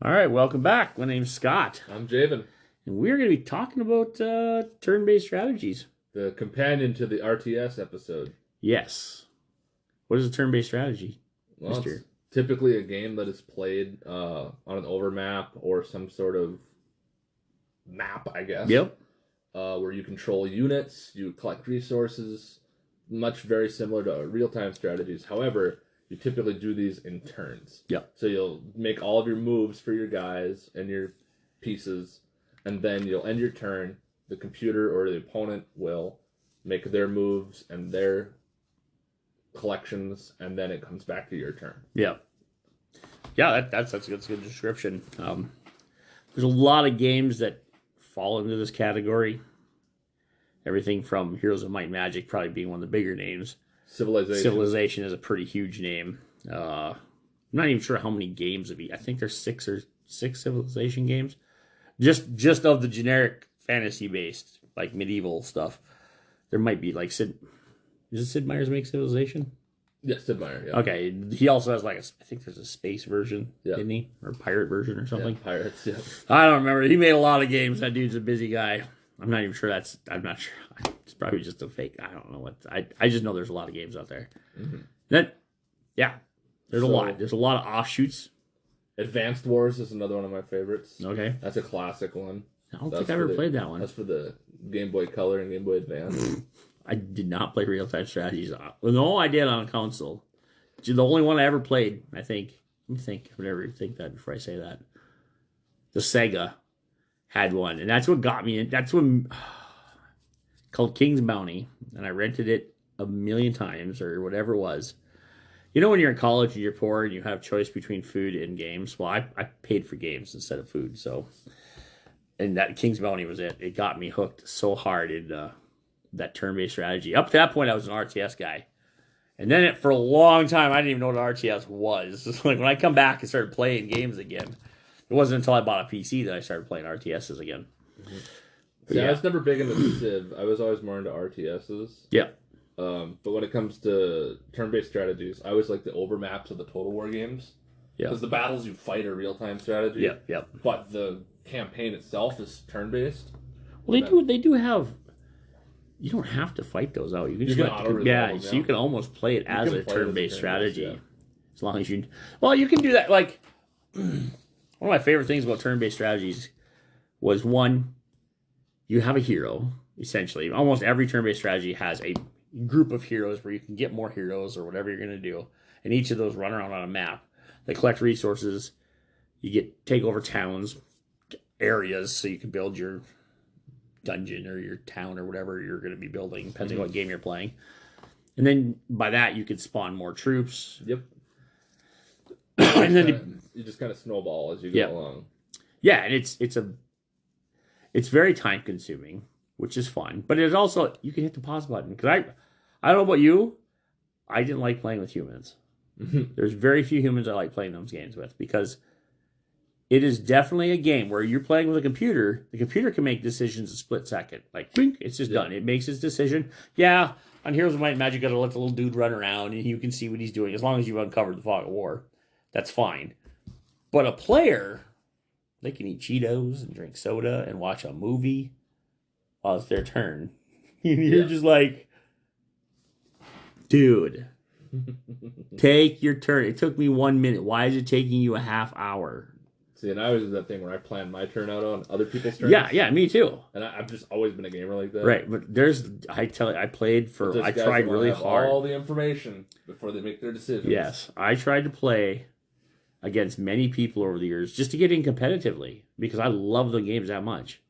All right, welcome back. My name's Scott, I'm Javen, and we're going to be talking about turn-based strategies. the companion to the RTS episode. Yes. What is a turn-based strategy, Well, Mister? it's typically a game that is played on an overmap or some sort of map, I guess. Yep. Where you control units, you collect resources, much very similar to real-time strategies. However, you typically do these in turns. Yep. So you'll make all of your moves for your guys and your pieces, and then you'll end your turn. The computer or the opponent will make their moves and their collections, and then it comes back to your turn. Yeah. Yeah, that's a good description. There's a lot of games that fall into this category. Everything from Heroes of Might and Magic probably being one of the bigger names. Civilization is a pretty huge name. I'm not even sure how many games I think there's six Civilization games. Just of the generic fantasy based, like medieval stuff. There might be like Sid. Does Sid Meier's make Civilization? Yes, Sid Meier, yeah. Okay, he also has I think there's a space version, Yeah. didn't he? Or pirate version or something. Yeah, pirates, yeah. I don't remember. He made a lot of games. That dude's a busy guy. I'm not even sure I'm not sure. It's probably just a fake. I don't know what. I just know there's a lot of games out there. Mm-hmm. There's a lot. There's a lot of offshoots. Advanced Wars is another one of my favorites. Okay. That's a classic one. I don't think I ever played that one. That's for the Game Boy Color and Game Boy Advance. I did not play real-time strategies. No, I did on a console. The only one I ever played, I think. Let me think. I would never think that before I say that. The Sega had one, and that's what got me in. That's what called King's Bounty, and I rented it a million times or whatever it was. You know when you're in college and you're poor and you have choice between food and games? Well, I paid for games instead of food, so... And that King's Bounty was it. It got me hooked so hard in that turn-based strategy. Up to that point, I was an RTS guy. And then for a long time, I didn't even know what RTS was. Like when I come back and started playing games again, it wasn't until I bought a PC that I started playing RTSs again. Mm-hmm. Yeah, I was never big into Civ. I was always more into RTSs. Yeah. But when it comes to turn-based strategies, I always like the overmaps of the Total War games. Yeah. Because the battles you fight are real-time strategy. Yeah, yeah. But the campaign itself is turn-based. Well, they do have... You don't have to fight those out. You can just so you can almost play it as a turn-based strategy. Yeah. As long as you... Well, you can do that. Like, one of my favorite things about turn-based strategies was, one, you have a hero, essentially. Almost every turn-based strategy has a group of heroes where you can get more heroes or whatever you're going to do. And each of those run around on a map. They collect resources. You take over towns, areas, so you can build your dungeon or your town or whatever you're going to be building, depending on what game you're playing. And then by that, you could spawn more troops. Yep. And then you just kind of snowball as you go along. Yeah, and it's very time consuming, which is fun. But it's also, you can hit the pause button. Because I don't know about you, I didn't like playing with humans. There's very few humans I like playing those games with, because it is definitely a game where you're playing with a computer. The computer can make decisions a split second. Like, bink, it's just done. It makes its decision. Yeah, on Heroes of Might and Magic, you got to let the little dude run around, and you can see what he's doing. As long as you've uncovered the fog of war, that's fine. But a player, they can eat Cheetos and drink soda and watch a movie while it's their turn. You're just like, dude, take your turn. It took me 1 minute. Why is it taking you a half hour? See, and I always did that thing where I planned my turn out on other people's turns. Yeah, me too. And I've just always been a gamer like that. Right, but I tried really hard. All the information before they make their decisions. Yes, I tried to play against many people over the years just to get in competitively, because I love the games that much.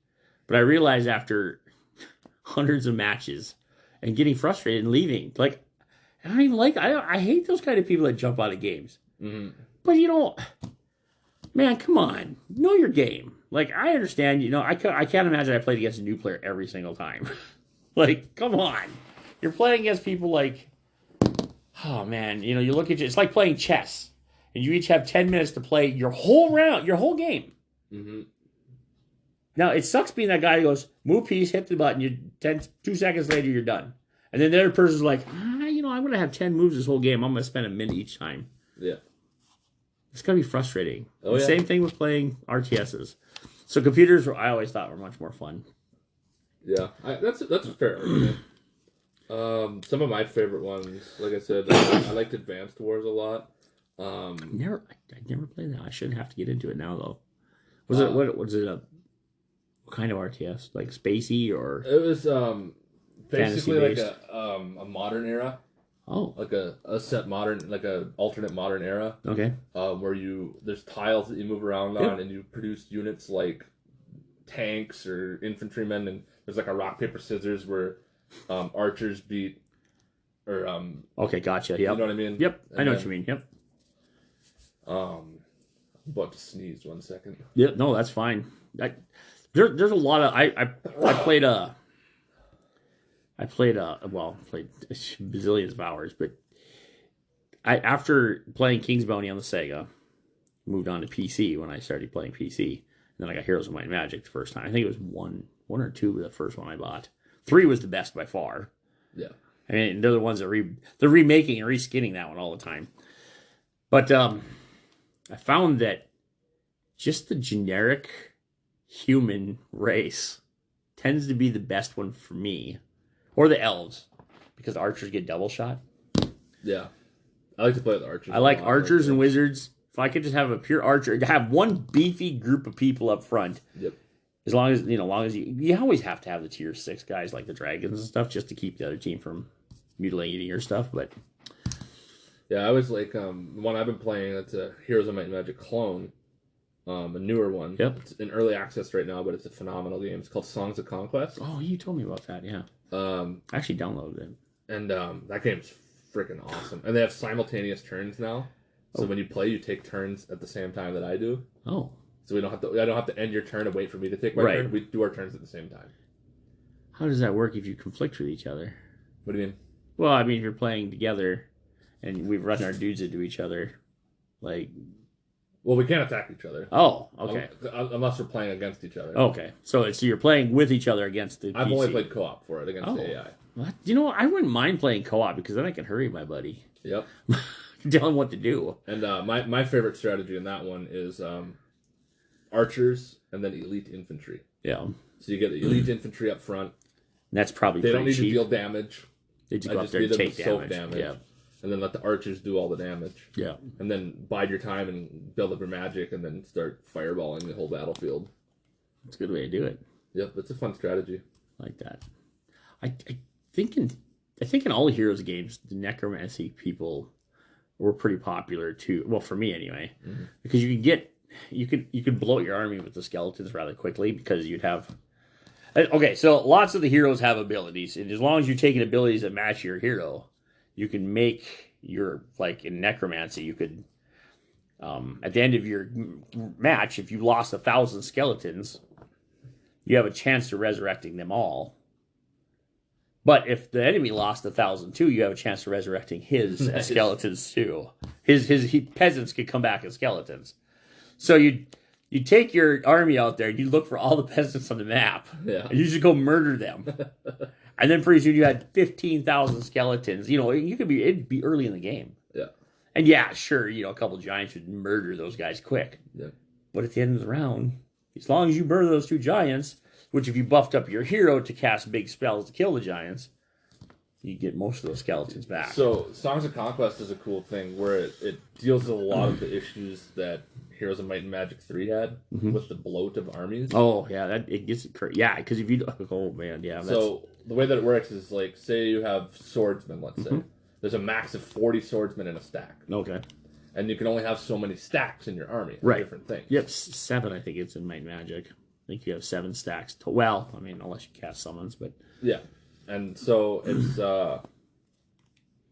But I realized after hundreds of matches and getting frustrated and leaving, like, I don't even like, I hate those kind of people that jump out of games. Mm-hmm. But man, come on. Know your game. Like, I understand, I can't imagine I played against a new player every single time. Like, come on. You're playing against people like, oh, man, you look at it's like playing chess. And you each have 10 minutes to play your whole round, your whole game. Mm-hmm. Now, it sucks being that guy who goes, move piece, hit the button, 2 seconds later, you're done. And then the other person's like, I'm going to have 10 moves this whole game. I'm going to spend a minute each time. Yeah. It's gonna be frustrating. Oh, yeah. Same thing with playing RTSs. So computers, I always thought were much more fun. Yeah, that's a fair argument. Some of my favorite ones, like I said, I liked Advanced Wars a lot. I never played that. I shouldn't have to get into it now though. Was it what was it what kind of RTS? Like spacey or It was basically like fantasy-based? a modern era, Oh, like a set modern, like a alternate modern era, okay. where there's tiles that you move around on, Yep. and you produce units like tanks or infantrymen, and there's like a rock paper scissors where archers beat or Okay, gotcha. Yep. you know what I mean? Yep. I know And what you mean. Yep. I'm about to sneeze 1 second. Yep. No, that's fine. There's a lot of I played played bazillions of hours, but after playing King's Bounty on the Sega, moved on to PC when I started playing PC. And then I got Heroes of Might and Magic the first time. I think it was one or two the first one I bought. 3 was the best by far. Yeah. I mean, they're the ones that they're remaking and reskinning that one all the time. But I found that just the generic human race tends to be the best one for me, or the elves, because archers get double shot. Yeah. I like to play with archers. I like archers and wizards. If I could just have a pure archer, to have one beefy group of people up front. Yep. As long as you always have to have the tier 6 guys like the dragons and stuff just to keep the other team from mutilating your stuff. But yeah, I was like the one I've been playing. That's a Heroes of Might and Magic clone, a newer one. Yep. It's in early access right now, but it's a phenomenal game. It's called Songs of Conquest. oh, you told me about that. Yeah, I actually downloaded it. And that game's freaking awesome. And they have simultaneous turns now, so when you play, you take turns at the same time that I do. Oh, So I don't have to end your turn and wait for me to take my Right. turn. We do our turns at the same time. how does that work if you conflict with each other? What do you mean? Well, I mean, if you're playing together and we've run our dudes into each other, like, Well, we can't attack each other. oh, okay, Unless we're playing against each other. okay. So you're playing with each other against the I've PC. only played co-op for it against the AI. What? You know, I wouldn't mind playing co-op because then I can hurry my buddy. Yep. Tell him what to do. And my favorite strategy in that one is archers and then elite infantry. Yeah, So you get the elite infantry up front. that's probably They pretty don't need cheap. to deal damage. They just I go up just there need and them take to soak damage. damage. Yeah, And then let the archers do all the damage. yeah. And then bide your time and build up your magic and then start fireballing the whole battlefield. It's a good way to do it. Yep, it's a fun strategy. Like that. I think in all the Heroes games, the necromancy people were pretty popular too. Well, for me anyway, because you could blow your army with the skeletons rather quickly because you'd have. Okay, so lots of the heroes have abilities, and as long as you're taking abilities that match your hero, you can make your, like in necromancy, you could at the end of your match, if you lost 1,000 skeletons, you have a chance to resurrecting them all. But if the enemy lost 1,000 too, you have a chance of resurrecting his Nice. skeletons too. His peasants could come back as skeletons. So you take your army out there and you look for all the peasants on the map. Yeah. And you just go murder them. And then pretty soon you had 15,000 skeletons. You know, it'd be early in the game. Yeah. And yeah, sure, a couple giants would murder those guys quick. Yeah. But at the end of the round, as long as you murder those 2 giants, which if you buffed up your hero to cast big spells to kill the giants, you get most of those skeletons back. So Songs of Conquest is a cool thing where it deals with a lot of the issues that Heroes of Might and Magic 3 had with the bloat of armies. Oh yeah, it gets yeah. Because if you So the way that it works is like, say you have swordsmen, let's say. There's a max of 40 swordsmen in a stack. Okay. And you can only have so many stacks in your army. Right. Different things. Yep, 7 I think it's in Might and Magic. I think you have 7 stacks. Well, I mean, unless you cast summons, but Yeah. And so it's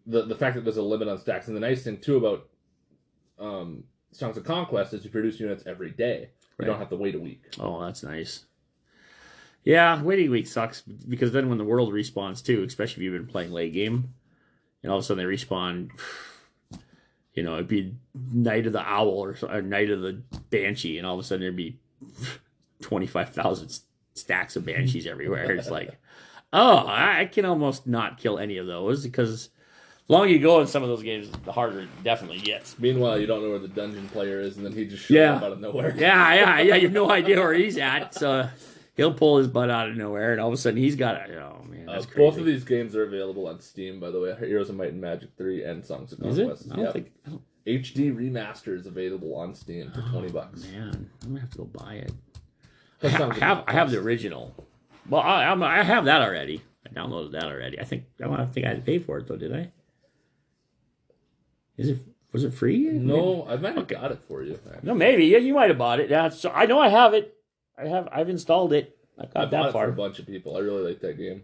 the fact that there's a limit on stacks. And the nice thing too about Songs of Conquest is you produce units every day. You don't have to wait a week. oh, that's nice. Yeah, waiting a week sucks because then when the world respawns too, especially if you've been playing late game, and all of a sudden they respawn, it'd be Night of the Owl or Night of the Banshee, and all of a sudden there'd be 25,000 stacks of Banshees everywhere. It's like, oh, I can almost not kill any of those because longer you go in some of those games, the harder it definitely gets. Meanwhile, you don't know where the dungeon player is, and then he just shows up out of nowhere. Yeah. You have no idea where he's at. So he'll pull his butt out of nowhere, and all of a sudden he's got it. Oh man, that's crazy. Both of these games are available on Steam, by the way. Heroes of Might and Magic 3 and Songs of Conquest. Is it? I don't think. HD remaster is available on Steam for $20. Man, I'm gonna have to go buy it. I I have the original. Well, I have that already. I downloaded that already. I don't think I had to pay for it though, did I? Was it free? No, I might have got it for you. Actually. No, maybe. Yeah, you might have bought it. Yeah, so I know I have it. I've installed it. I've got that far. For a bunch of people. I really like that game.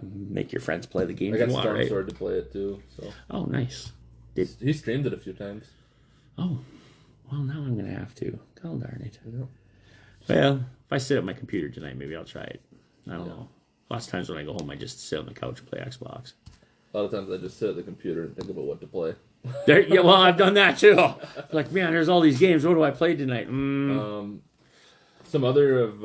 Make your friends play the game. I got Storm Sword to play it too. So. Oh, nice. He streamed it a few times. Oh, well, now I'm gonna have to. God darn it. Well, if I sit at my computer tonight, maybe I'll try it. I don't know. Lots of times when I go home, I just sit on the couch and play Xbox. A lot of times I just sit at the computer and think about what to play. Well, I've done that too. Like, man, there's all these games. What do I play tonight? Some other of...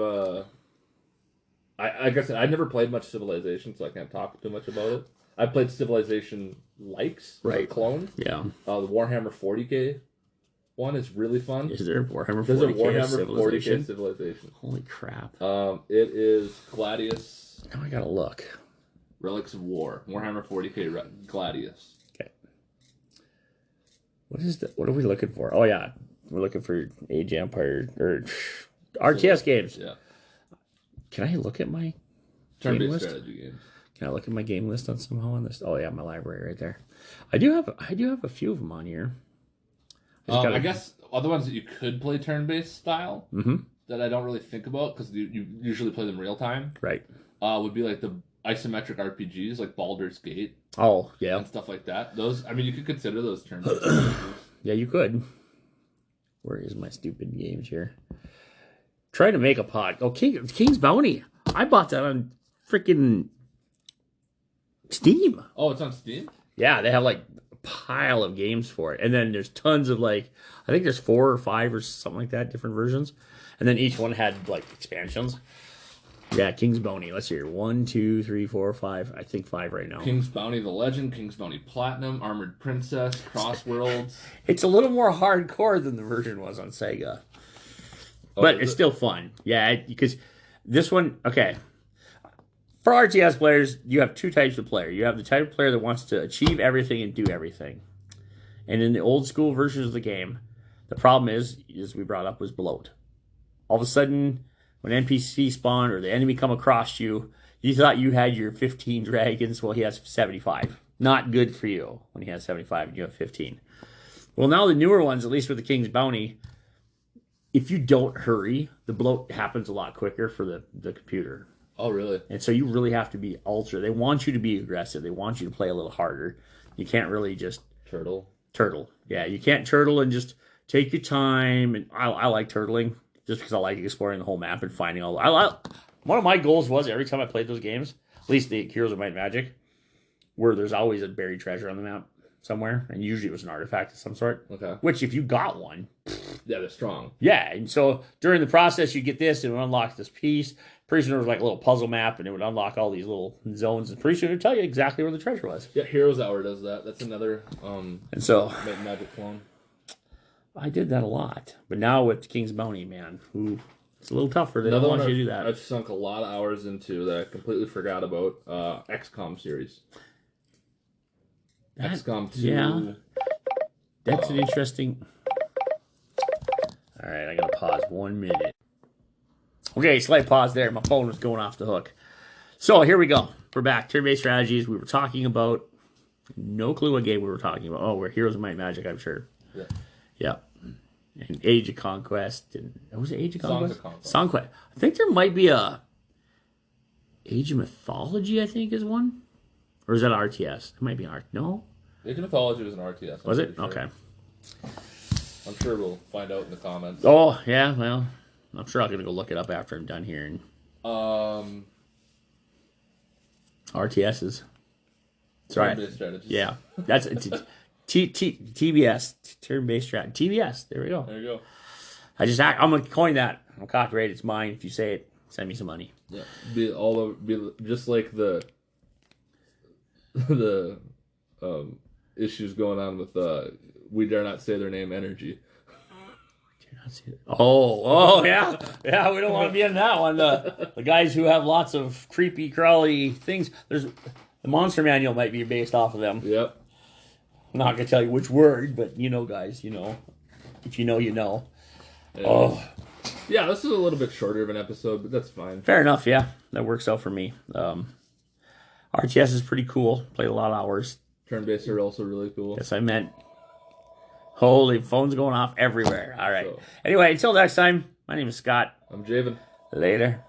like I said, I never played much Civilization, so I can't talk too much about it. I played Civilization likes, right? Clone. Yeah. The Warhammer 40K one is really fun. Is there Warhammer 40K? There's a Warhammer 40K Civilization. Holy crap! It is Gladius. Now I gotta look. Relics of War. Warhammer 40K Gladius. Okay. What are we looking for? Oh yeah, we're looking for Age Empire or RTS games. Yeah. Can I look at my turn-based strategy games? Can I look at my game list somehow on this? Oh yeah, my library right there. I do have a few of them on here. I guess other ones that you could play turn-based style that I don't really think about because you usually play them real time. Right. Would be like the isometric RPGs like Baldur's Gate. Oh yeah. And stuff like that. Those, I mean, you could consider those turn-based. Yeah, you could. Where is my stupid games here? Trying to make a pod. Oh, King's Bounty. I bought that on freaking Steam. Oh, it's on Steam? Yeah, they have like a pile of games for it. And then there's tons of I think there's 4 or 5 or something like that, different versions. And then each one had like expansions. Yeah, King's Bounty. Let's see here. 1, 2, 3, 4, 5. I think 5 right now. King's Bounty The Legend, King's Bounty Platinum, Armored Princess, Crossworlds. It's a little more hardcore than the version was on Sega. But it's still fun. Yeah, because this one, okay. For RTS players, you have 2 types of player. You have the type of player that wants to achieve everything and do everything. And in the old school versions of the game, the problem is, as we brought up, was bloat. All of a sudden, when NPC spawn or the enemy come across you, you thought you had your 15 dragons. Well, he has 75. Not good for you when he has 75 and you have 15. Well, now the newer ones, at least with the King's Bounty, if you don't hurry, the bloat happens a lot quicker for the computer. Oh, really? And so you really have to be ultra. They want you to be aggressive. They want you to play a little harder. You can't really just... Turtle. Yeah, you can't turtle and just take your time. And I like turtling just because I like exploring the whole map and finding all... One of my goals was every time I played those games, at least the Heroes of Might and Magic, where there's always a buried treasure on the map somewhere. And usually it was an artifact of some sort. Okay. Which if you got one... Yeah, they're strong. Yeah, and so during the process, you get this, and it would unlock this piece. Pretty soon there was like a little puzzle map, and it would unlock all these little zones, and pretty soon it would tell you exactly where the treasure was. Yeah, Heroes Hour does that. That's another and so Magic clone. I did that a lot, but now with King's Bounty, man, it's a little tougher. They don't want you to do that. I've sunk a lot of hours into that I completely forgot about. XCOM series. XCOM 2. Yeah, that's an interesting... All right, I gotta pause 1 minute. Okay, slight pause there. My phone was going off the hook. So here we go. We're back. Turn-based strategies. We were talking about... No clue what game we were talking about. Oh, we're Heroes of Might and Magic, I'm sure. Yeah. Yeah. And Age of Conquest. And was it Age of Conquest? Songs of Conquest. Song Quest. I think there might be a... Age of Mythology, I think, is one. Or is that RTS? It might be art. No? Age of Mythology was an RTS. Was it? Sure. Okay. I'm sure we'll find out in the comments. Oh, yeah, well, I'm sure I'm going to go look it up after I'm done here. RTSs. That's right. Turn-based strategies. Yeah. That's TBS. Turn-based strategy. TBS. There we go. There you go. I'm going to coin that. I'm copyrighted. It's mine. If you say it, send me some money. Yeah. Be just like the the issues going on with we dare not say their name energy. Oh, yeah. Yeah, we don't want to be in that one. The guys who have lots of creepy, crawly things. The Monster Manual might be based off of them. Yep. I'm not going to tell you which word, but you know, guys, you know. If you know, you know. And, oh. Yeah, this is a little bit shorter of an episode, but that's fine. Fair enough, yeah. That works out for me. RTS is pretty cool. Played a lot of hours. Turn-based are also really cool. Yes, I meant. Holy, phones going off everywhere. All right. So, anyway, until next time, my name is Scott. I'm Javen. Later.